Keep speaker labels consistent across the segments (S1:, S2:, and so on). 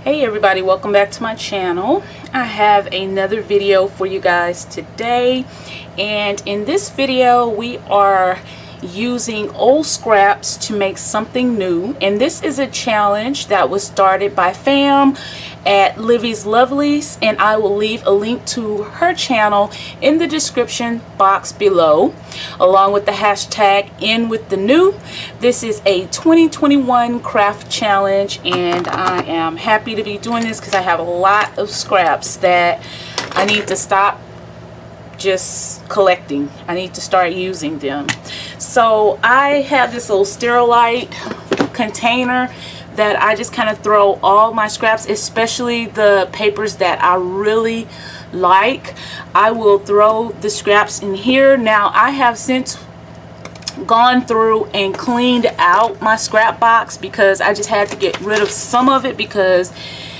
S1: Hey everybody, welcome back to my channel. I have another video for you guys today, and in this video we are using old scraps to make something new. And this is a challenge that was started by Pham at Livie's Lovelies, and I will leave a link to her channel in the description box below, along with the hashtag in with the new. This is a 2021 craft challenge, and I am happy to be doing this because I have a lot of scraps that I need to stop just collecting. I need to start using them. So I have this little Sterilite container that I just kind of throw all my scraps, especially the papers that I really like. I will throw the scraps in here. Now I have since gone through and cleaned out my scrap box because I just had to get rid of some of it because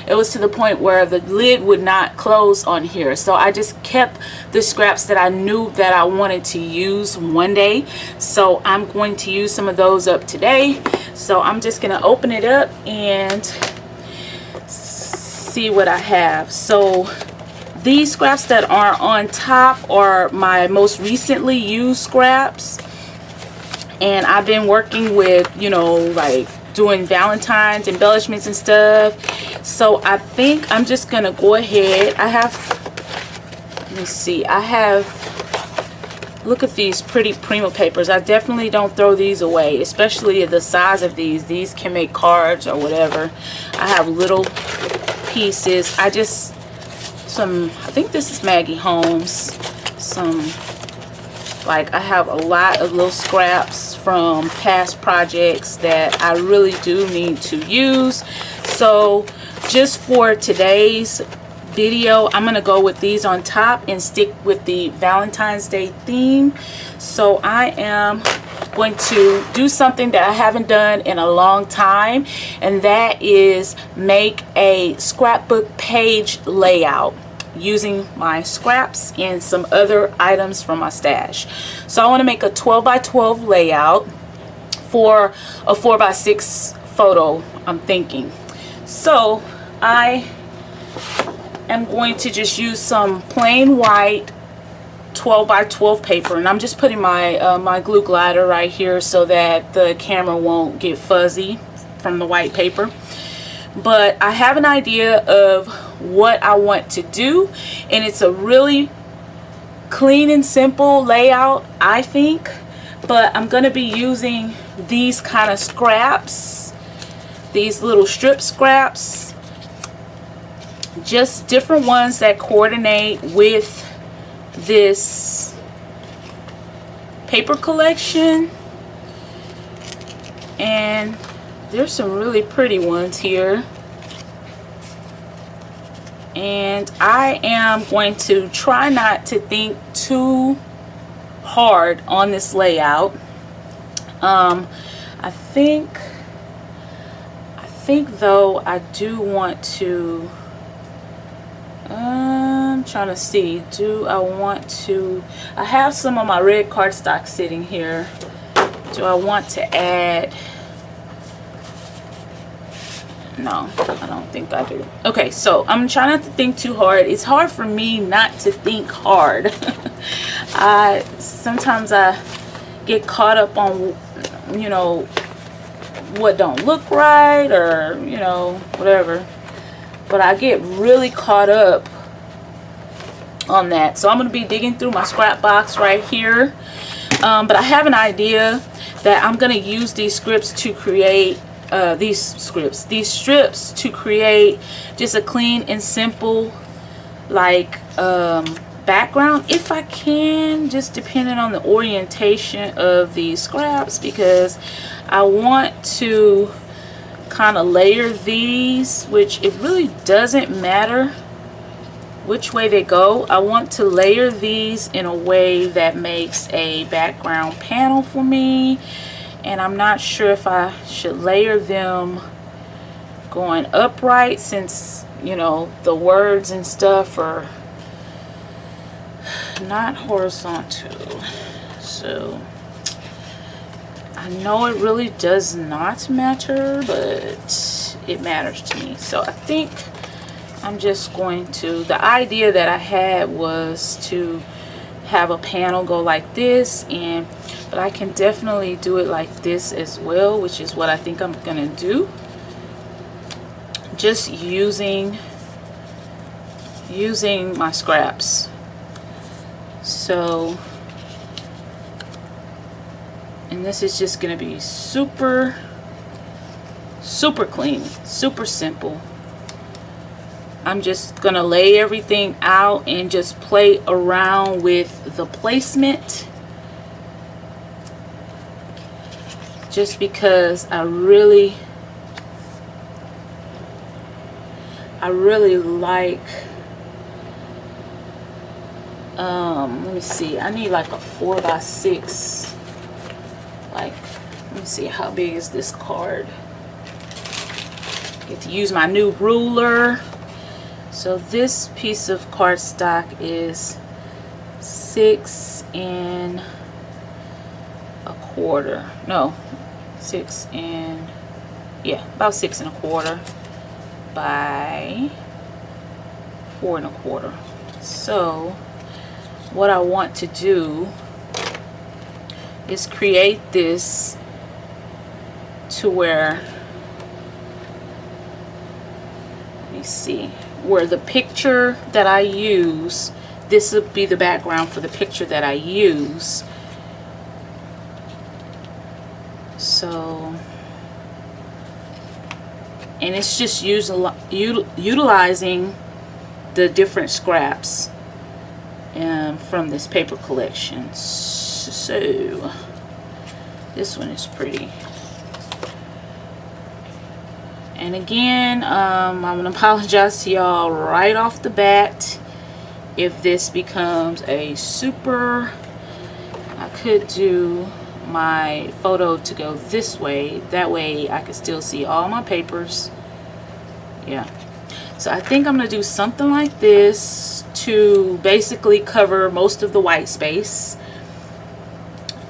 S1: it was to the point where the lid would not close on here. So I just kept the scraps that I knew that I wanted to use one day. So I'm going to use some of those up today. So I'm just going to open it up and see what I have. So these scraps that are on top are my most recently used scraps. And I've been working with, you know, like doing Valentine's embellishments and stuff. So I think I'm just gonna go ahead. I have, let me see, I have, look at these pretty Prima papers. I definitely don't throw these away, especially the size of these. These can make cards or whatever. I have little pieces. I just, I think this is Maggie Holmes. Like I have a lot of little scraps from past projects that I really do need to use. So just for today's video, I'm gonna go with these on top and stick with the Valentine's Day theme. So I am going to do something that I haven't done in a long time, and that is make a scrapbook page layout using my scraps and some other items from my stash. So I want to make a 12x12 layout for a 4x6 photo, I'm thinking. So I am going to just use some plain white 12x12 paper, and I'm just putting my my glue glider right here so that the camera won't get fuzzy from the white paper. But I have an idea of what I want to do, and it's a really clean and simple layout, I think. But I'm going to be using these kind of scraps, these little strip scraps, just different ones that coordinate with this paper collection. And there's some really pretty ones here. And I am going to try not to think too hard on this layout. I think though I do want to, I'm trying to see, do I want to, I have some of my red cardstock sitting here. Do I want to add? No, I don't think I do. Okay, so I'm trying not to think too hard. It's hard for me not to think hard. Sometimes I get caught up on, you know, what don't look right, or, you know, whatever. But I get really caught up on that. So I'm going to be digging through my scrap box right here. But I have an idea that I'm going to use these scripts to create these strips to create just a clean and simple, like, background, if I can, just depending on the orientation of these scraps, because I want to kind of layer these, which it really doesn't matter which way they go. I want to layer these in a way that makes a background panel for me. And I'm not sure if I should layer them going upright, since, you know, the words and stuff are not horizontal. So I know it really does not matter, but it matters to me. So I think I'm just going to, the idea that I had was to have a panel go like this, but I can definitely do it like this as well, which is what I think I'm gonna do. Just using my scraps. So, and this is just gonna be super clean, super simple. I'm just gonna lay everything out and just play around with the placement, just because I really like, let me see, I need like a 4x6, like, let me see, how big is this card? Get to use my new ruler. So this piece of cardstock is 6 1/4. No, 6 and, yeah, about 6 1/4 by 4 1/4. So what I want to do is create this to where, let me see, where the picture that I use, this will be the background for the picture that I use. So, and it's just utilizing the different scraps from this paper collection. So this one is pretty. And again, I'm gonna apologize to y'all right off the bat if this becomes a super, I could do my photo to go this way, that way I can still see all my papers. Yeah, so I think I'm gonna do something like this to basically cover most of the white space,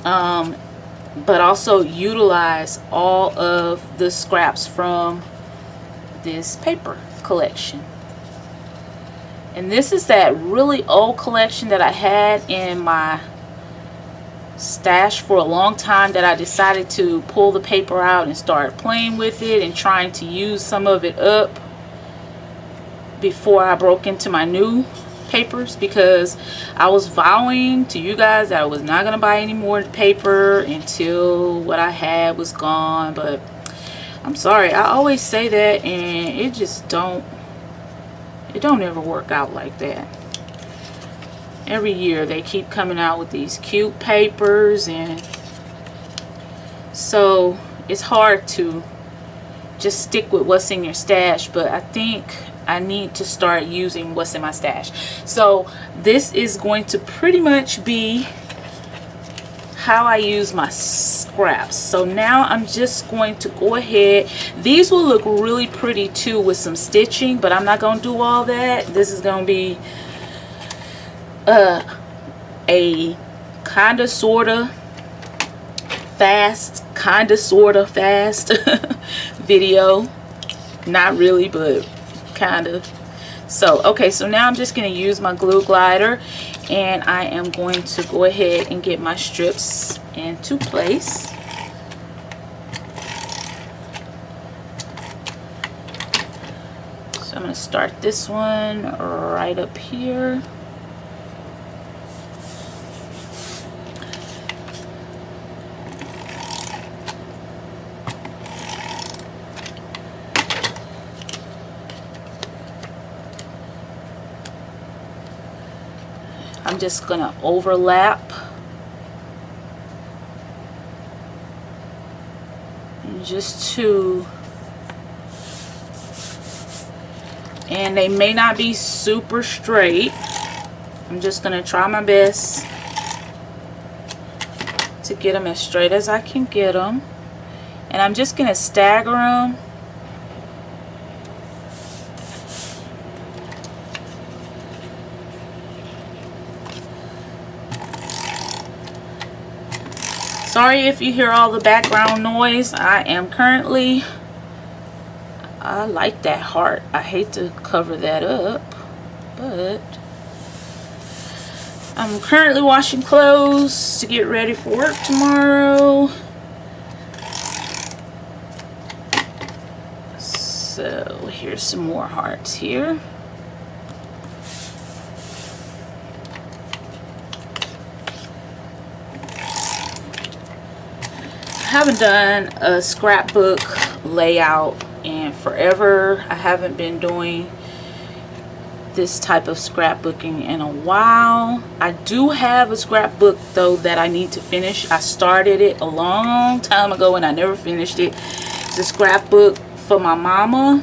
S1: but also utilize all of the scraps from this paper collection. And this is that really old collection that I had in my stash for a long time, that I decided to pull the paper out and start playing with it and trying to use some of it up before I broke into my new papers, because I was vowing to you guys that I was not going to buy any more paper until what I had was gone. But I'm sorry, I always say that, and it just don't ever work out like that. Every year they keep coming out with these cute papers, and so it's hard to just stick with what's in your stash. But I think I need to start using what's in my stash. So this is going to pretty much be how I use my scraps. So now I'm just going to go ahead, these will look really pretty too with some stitching, but I'm not going to do all that. This is going to be a kinda sorta fast, kinda sorta fast video. Not really, but kinda. So okay, so now I'm just going to use my glue glider, and I am going to go ahead and get my strips into place. So I'm going to start this one right up here. I'm just going to overlap just to, and they may not be super straight. I'm just going to try my best to get them as straight as I can get them, and I'm just going to stagger them. Sorry if you hear all the background noise. I am currently I like that heart. I hate to cover that up, but I'm currently washing clothes to get ready for work tomorrow. So here's some more hearts here. I haven't done a scrapbook layout in forever. I haven't been doing this type of scrapbooking in a while. I do have a scrapbook though that I need to finish. I started it a long time ago and I never finished it. It's a scrapbook for my mama,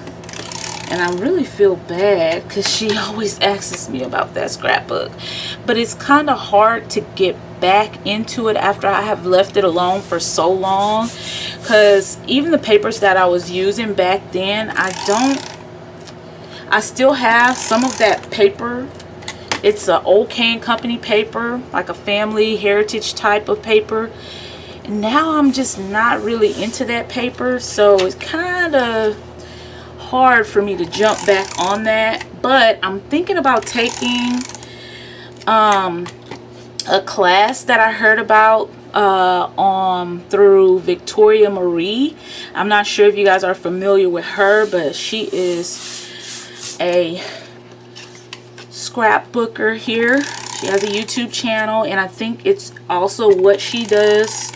S1: and I really feel bad because she always asks me about that scrapbook, but it's kind of hard to get back into it after I have left it alone for so long, because even the papers that I was using back then, I still have some of that paper. It's an old Cane Company paper, like a family heritage type of paper. And now I'm just not really into that paper, so it's kind of hard for me to jump back on that. But I'm thinking about taking a class that I heard about through Victoria Marie. I'm not sure if you guys are familiar with her, but she is a scrapbooker here. She has a YouTube channel, and I think it's also what she does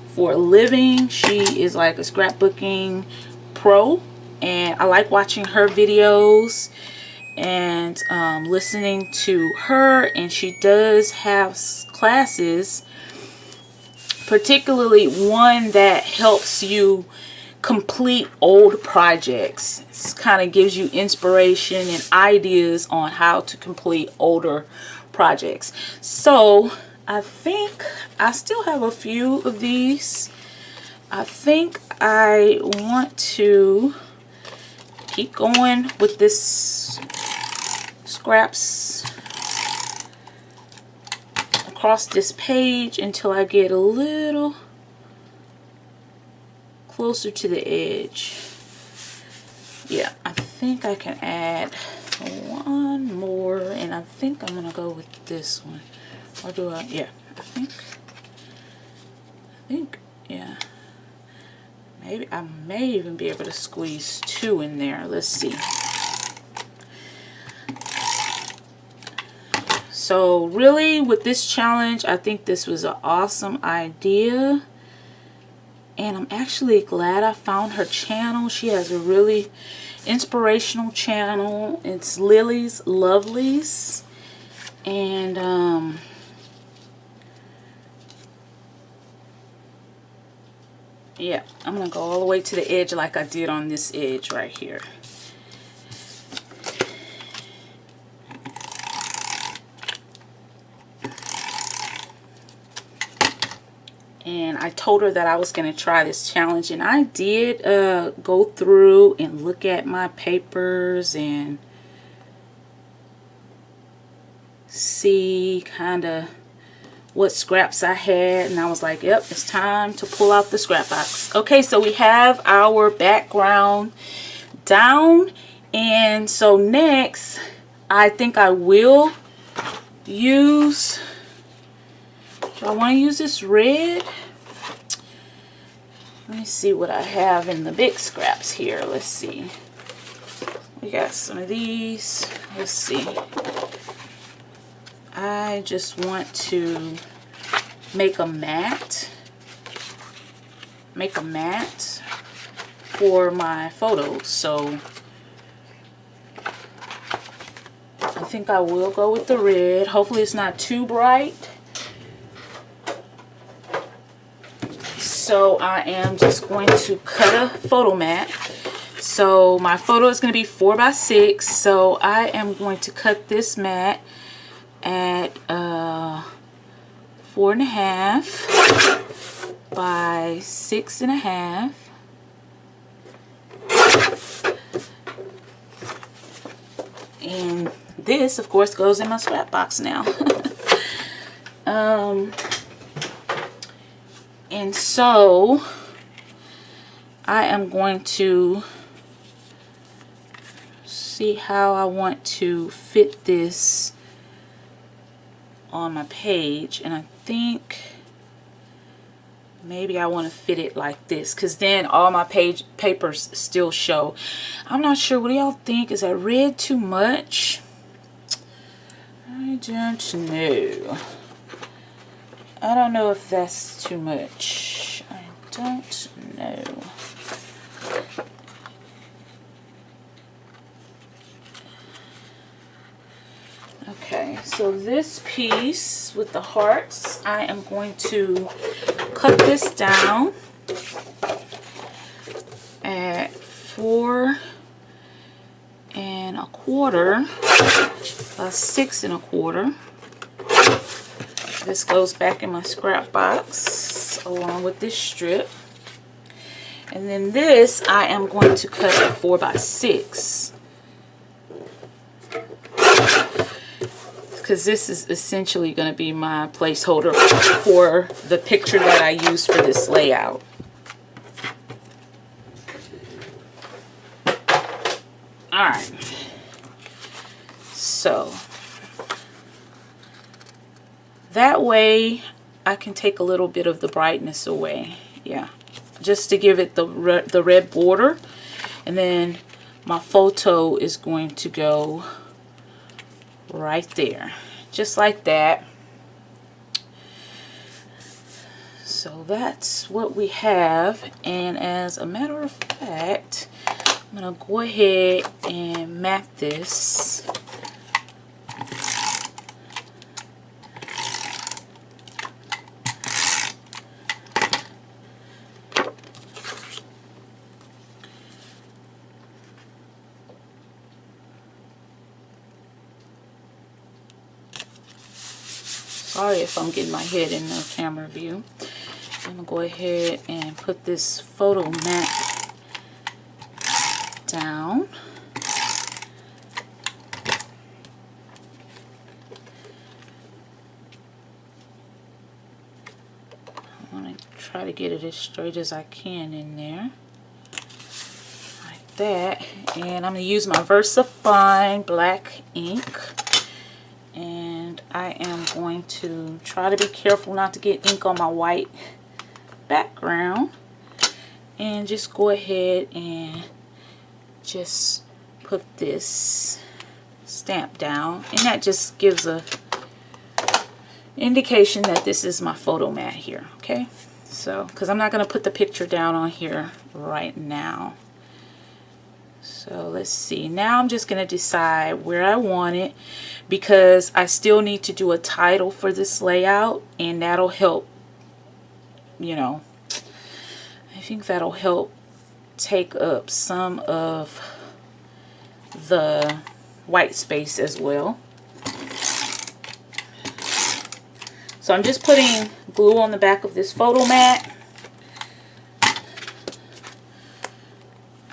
S1: for a living. She is like a scrapbooking pro, and I like watching her videos and listening to her. And she does have classes, particularly one that helps you complete old projects. It kind of gives you inspiration and ideas on how to complete older projects. So I think I still have a few of these. I think I want to keep going with this scraps across this page until I get a little closer to the edge. Yeah, I think I can add one more, and I think I'm gonna go with this one. Or do I? Yeah, I think, yeah. Maybe I may even be able to squeeze two in there. Let's see. So really, with this challenge, I think this was an awesome idea. And I'm actually glad I found her channel. She has a really inspirational channel. It's Lily's Lovelies. And yeah, I'm gonna go all the way to the edge like I did on this edge right here. And I told her that I was going to try this challenge, and I did go through and look at my papers and see kind of what scraps I had, and I was like, yep, it's time to pull out the scrap box. Okay, so we have our background down, and so next I think I will use, do I want to use this red? Let me see what I have in the big scraps here. Let's see. We got some of these. Let's see. I just want to make a mat. Make a mat for my photos. So I think I will go with the red. Hopefully it's not too bright. So I am just going to cut a photo mat. So my photo is going to be 4 by 6. So I am going to cut this mat at 4.5 by 6.5. And this, of course, goes in my scrap box now. And so I am going to see how I want to fit this on my page, and I think maybe I want to fit it like this, because then all my papers still show. I'm not sure. What do y'all think? Is that red too much? I don't know. I don't know if that's too much. I don't know. Okay, so this piece with the hearts, I am going to cut this down at 4 1/4 by 6 1/4. This goes back in my scrap box along with this strip. And then this I am going to cut at 4 by 6. Because this is essentially going to be my placeholder for the picture that I use for this layout. Alright. So, that way I can take a little bit of the brightness away. Yeah. Just to give it the red border. And then my photo is going to go right there, just like that. So that's what we have, and as a matter of fact, I'm gonna go ahead and map this. Sorry if I'm getting my head in the camera view. I'm going to go ahead and put this photo mat down. I want to try to get it as straight as I can in there. Like that. And I'm going to use my VersaFine black ink. And I am going to try to be careful not to get ink on my white background, and just go ahead and just put this stamp down, and that just gives a indication that this is my photo mat here. Okay, so because I'm not going to put the picture down on here right now. So let's see, now I'm just going to decide where I want it, because I still need to do a title for this layout, and that'll help, you know, I think that'll help take up some of the white space as well. So I'm just putting glue on the back of this photo mat.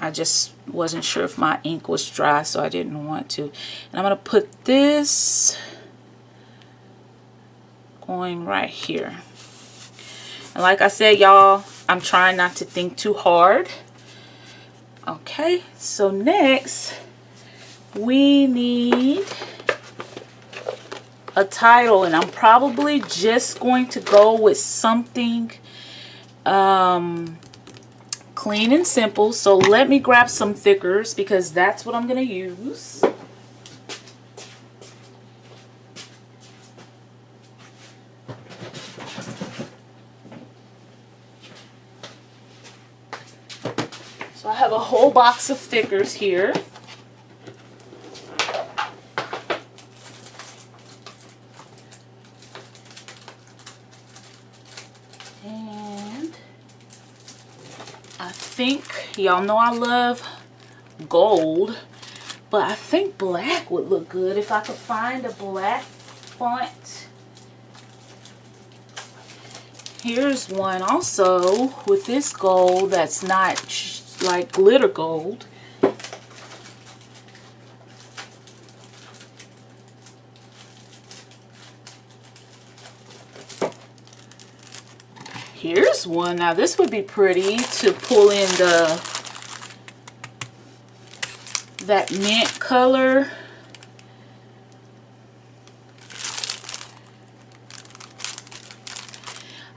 S1: I just wasn't sure if my ink was dry, so I didn't want to. And I'm going to put this going right here. And like I said, y'all, I'm trying not to think too hard. Okay, so next we need a title, and I'm probably just going to go with something clean and simple. So let me grab some thickers, because that's what I'm going to use. So I have a whole box of thickers here. And I think, y'all know I love gold, but I think black would look good if I could find a black font. Here's one also with this gold that's not like glitter gold. Here's one. Now this would be pretty to pull in that mint color.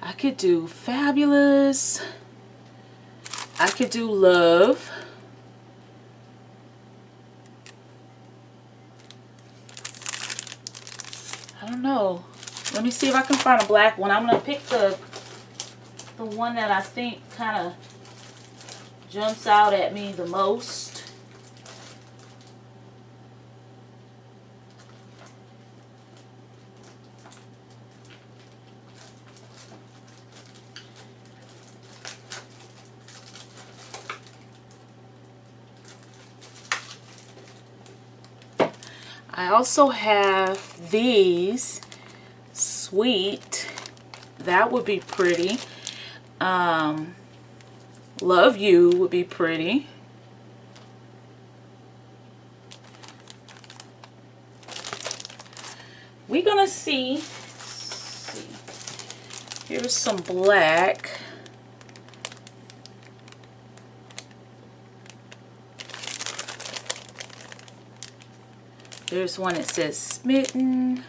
S1: I could do Fabulous. I could do Love. I don't know. Let me see if I can find a black one. I'm going to pick the one that I think kind of jumps out at me the most. I also have these Sweet. That would be pretty. Love You would be pretty. We're gonna see. Here's some black. There's one that says Smitten.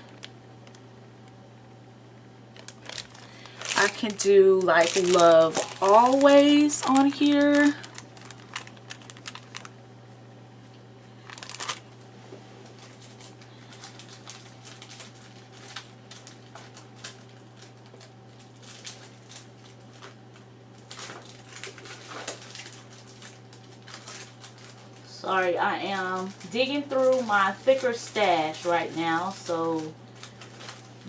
S1: I can do like Love Always on here. Sorry, I am digging through my thicker stash right now, so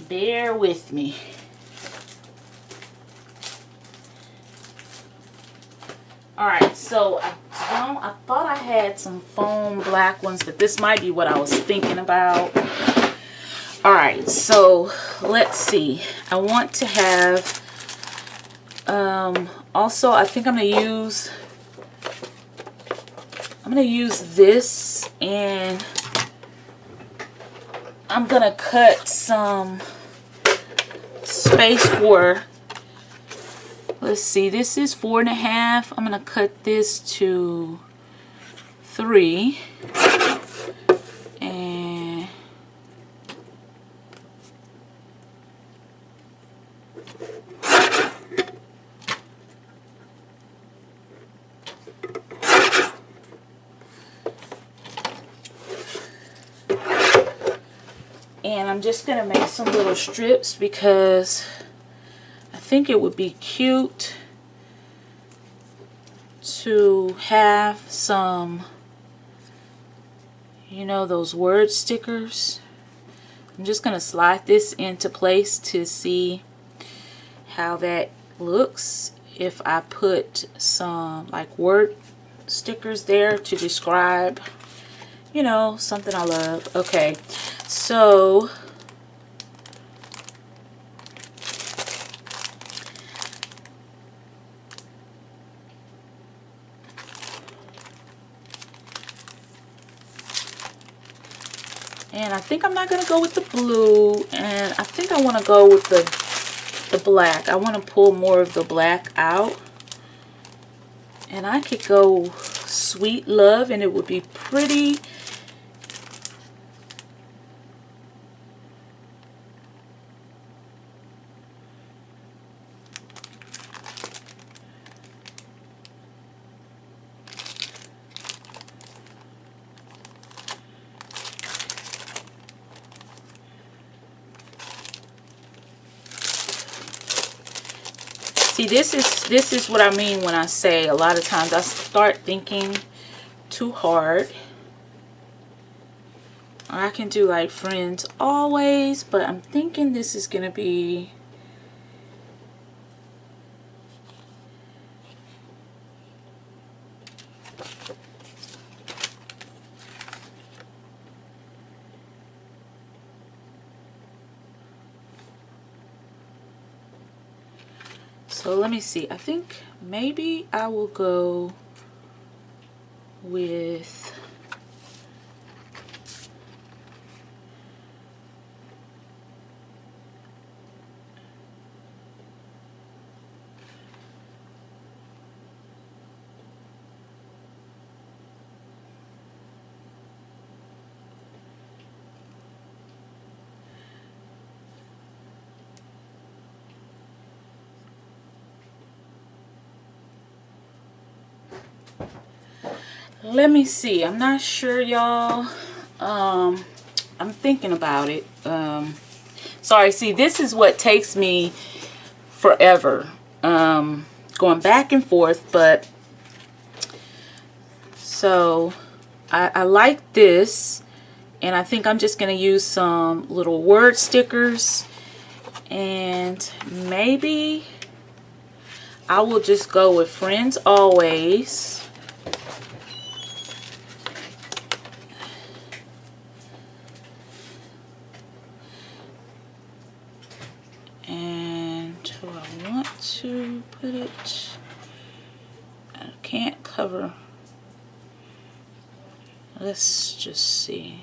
S1: bear with me. Alright, so I thought I had some foam black ones, but this might be what I was thinking about. Alright, so let's see. I want to have, also I think I'm going to use this, and I'm going to cut some space for, let's see, this is 4.5. I'm going to cut this to 3. And I'm just going to make some little strips because I think it would be cute to have some, you know, those word stickers. I'm just going to slide this into place to see how that looks if I put some like word stickers there to describe, you know, something I love. Okay, so and I think I'm not going to go with the blue, and I think I want to go with the black. I want to pull more of the black out, and I could go Sweet Love, and it would be pretty. See, this is what I mean when I say a lot of times I start thinking too hard. I can do like Friends Always, but I'm thinking this is gonna be so let me see. I think maybe I will go with let me see. I'm not sure, y'all. I'm thinking about it. Sorry, see, this is what takes me forever. Going back and forth, but so I like this, and I think I'm just going to use some little word stickers, and maybe I will just go with Friends Always. And do I want to put it? I can't cover. Let's just see.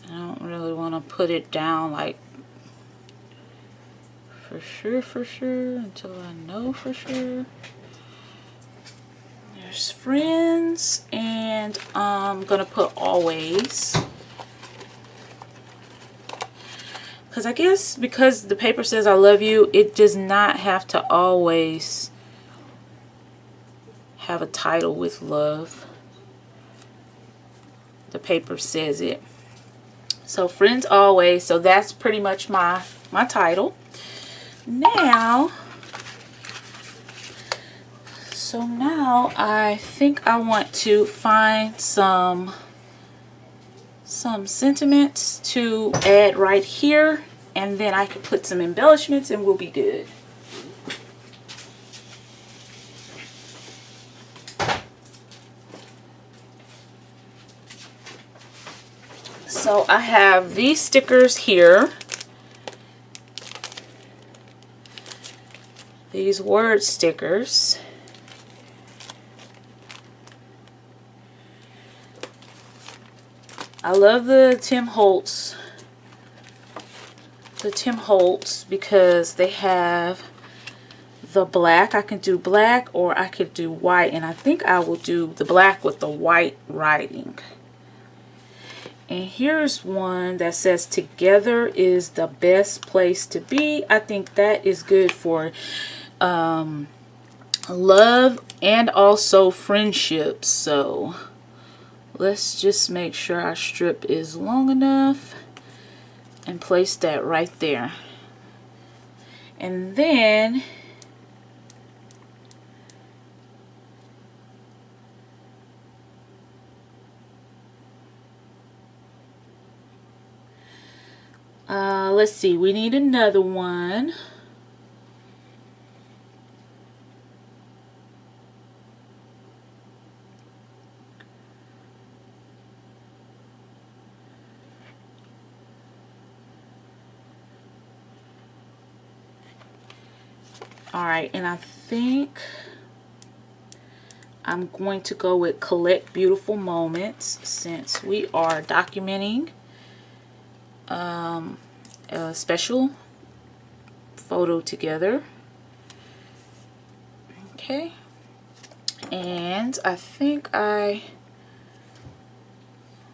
S1: I don't really want to put it down like for sure until I know for sure. There's Friends, and I'm gonna put Always, because I guess because the paper says I love you, it does not have to always have a title with love. The paper says it. So Friends Always. So that's pretty much my title. Now, so now I think I want to find some sentiments to add right here, and then I can put some embellishments and we'll be good. So I have these stickers here. These word stickers. I love the Tim Holtz because they have the black. I can do black or I could do white, and I think I will do the black with the white writing. And here's one that says together is the best place to be. I think that is good for love and also friendships. So let's just make sure our strip is long enough and place that right there. And then let's see, we need another one. Alright, and I think I'm going to go with Collect Beautiful Moments, since we are documenting a special photo together. Okay, and I think I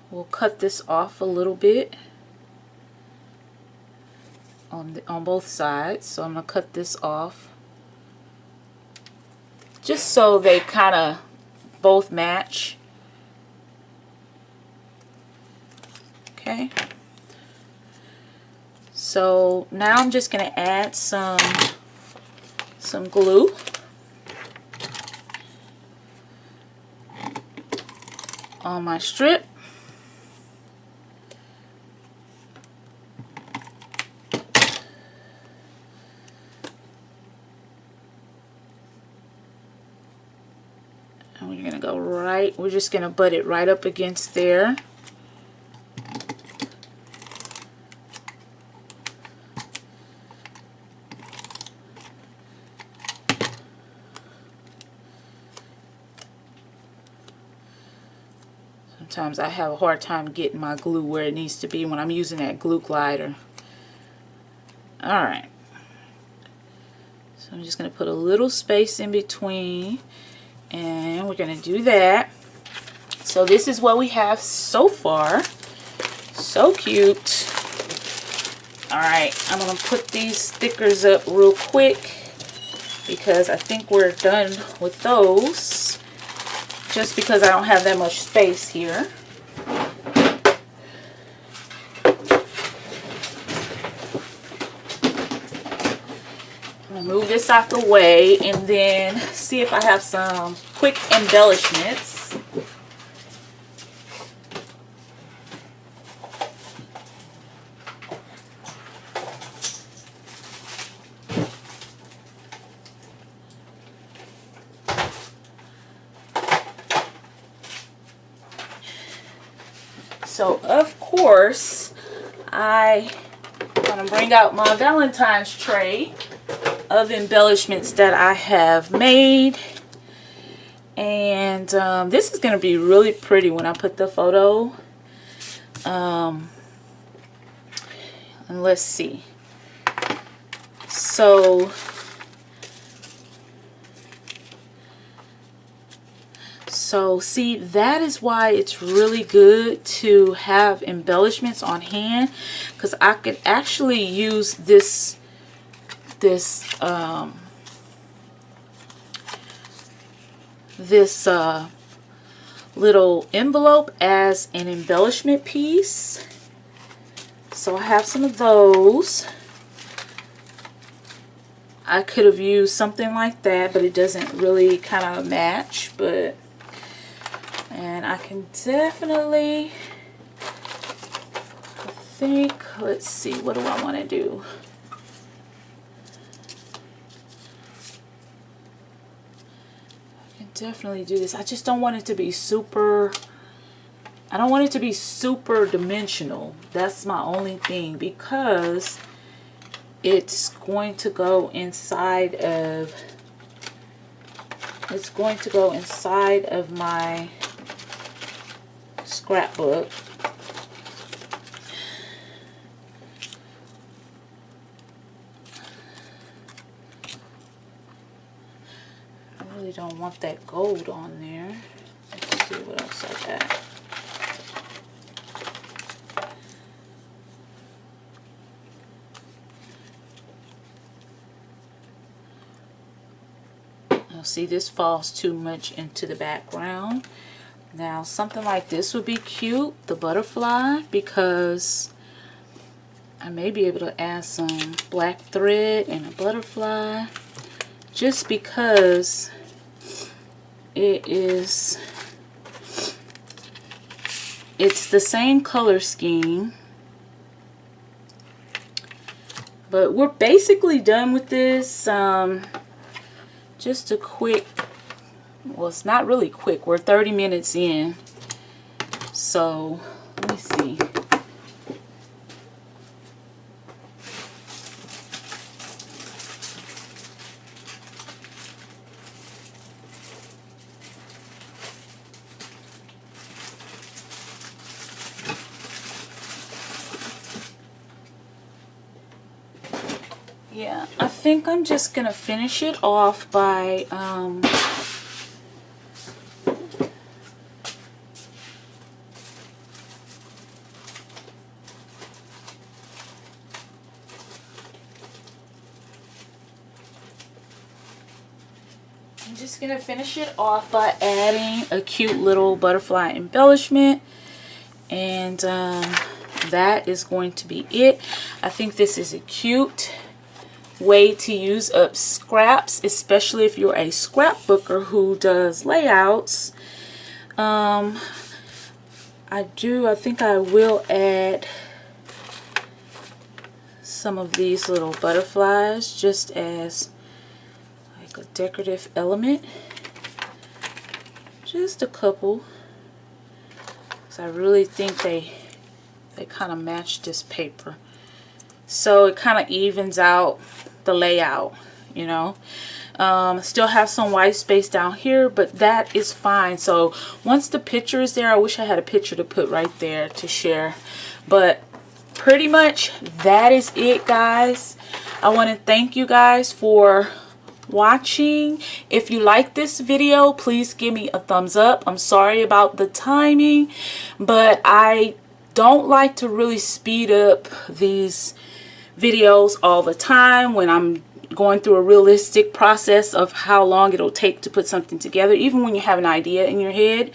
S1: will cut this off a little bit on both sides. So I'm gonna cut this off just so they kind of both match. Okay. So now I'm just going to add some glue on my strip. And we're going to go right, we're just going to butt it right up against there. Sometimes I have a hard time getting my glue where it needs to be when I'm using that glue glider. Alright. So I'm just going to put a little space in between, and we're going to do that. So this is what we have so far. So cute. Alright, I'm going to put these stickers up real quick because I think we're done with those. Just because I don't have that much space here. I'm going to move this out the way and then see if I have some quick embellishments. So of course, I'm going to bring out my Valentine's tray of embellishments that I have made. And this is going to be really pretty when I put the photo. And let's see. So see, that is why it's really good to have embellishments on hand, because I could actually use this little envelope as an embellishment piece. So I have some of those. I could have used something like that, but it doesn't really kind of match. And I can definitely, I think, let's see, what do I want to do? I can definitely do this. I just don't want it to be super, I don't want it to be super dimensional. That's my only thing, because it's going to go inside of, my scrapbook. I really don't want that gold on there. Let's see what else I got. Now see, this falls too much into the background. Now something like this would be cute, the butterfly, because I may be able to add some black thread and a butterfly, just because it's the same color scheme. But we're basically done with this. Just a quick, well, it's not really quick, we're 30 minutes in, so let me see. Yeah, I think I'm just gonna finish it off by I'm just gonna finish it off by adding a cute little butterfly embellishment, and that is going to be it. I think this is a cute way to use up scraps, especially if you're a scrapbooker who does layouts. I think I will add some of these little butterflies just as like a decorative element, just a couple, because I really think they kind of match this paper, so it kind of evens out the layout, you know. Still have some white space down here, but that is fine. So once the picture is there, I wish I had a picture to put right there to share, but pretty much that is it, guys. I want to thank you guys for watching. If you like this video, please give me a thumbs up. I'm sorry about the timing, but I don't like to really speed up these videos all the time when I'm going through a realistic process of how long it'll take to put something together, even when you have an idea in your head.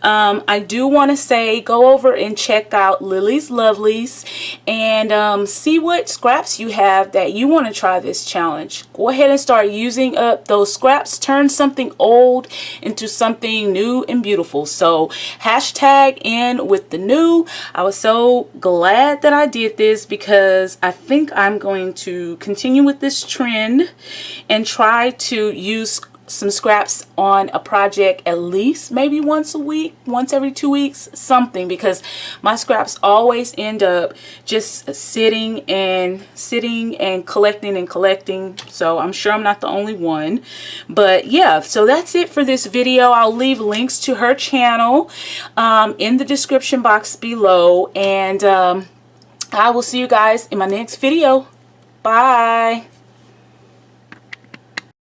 S1: I do want to say go over and check out Lily's Lovelies and see what scraps you have that you want to try this challenge. Go ahead and start using up those scraps. Turn something old into something new and beautiful. So hashtag in with the new. I was so glad that I did this because I think I'm going to continue with this trend and try to use some scraps on a project at least maybe once a week, once every 2 weeks, something, because my scraps always end up just sitting and collecting. So I'm sure I'm not the only one. But yeah, so that's it for this video. I'll leave links to her channel in the description box below, and I will see you guys in my next video. Bye.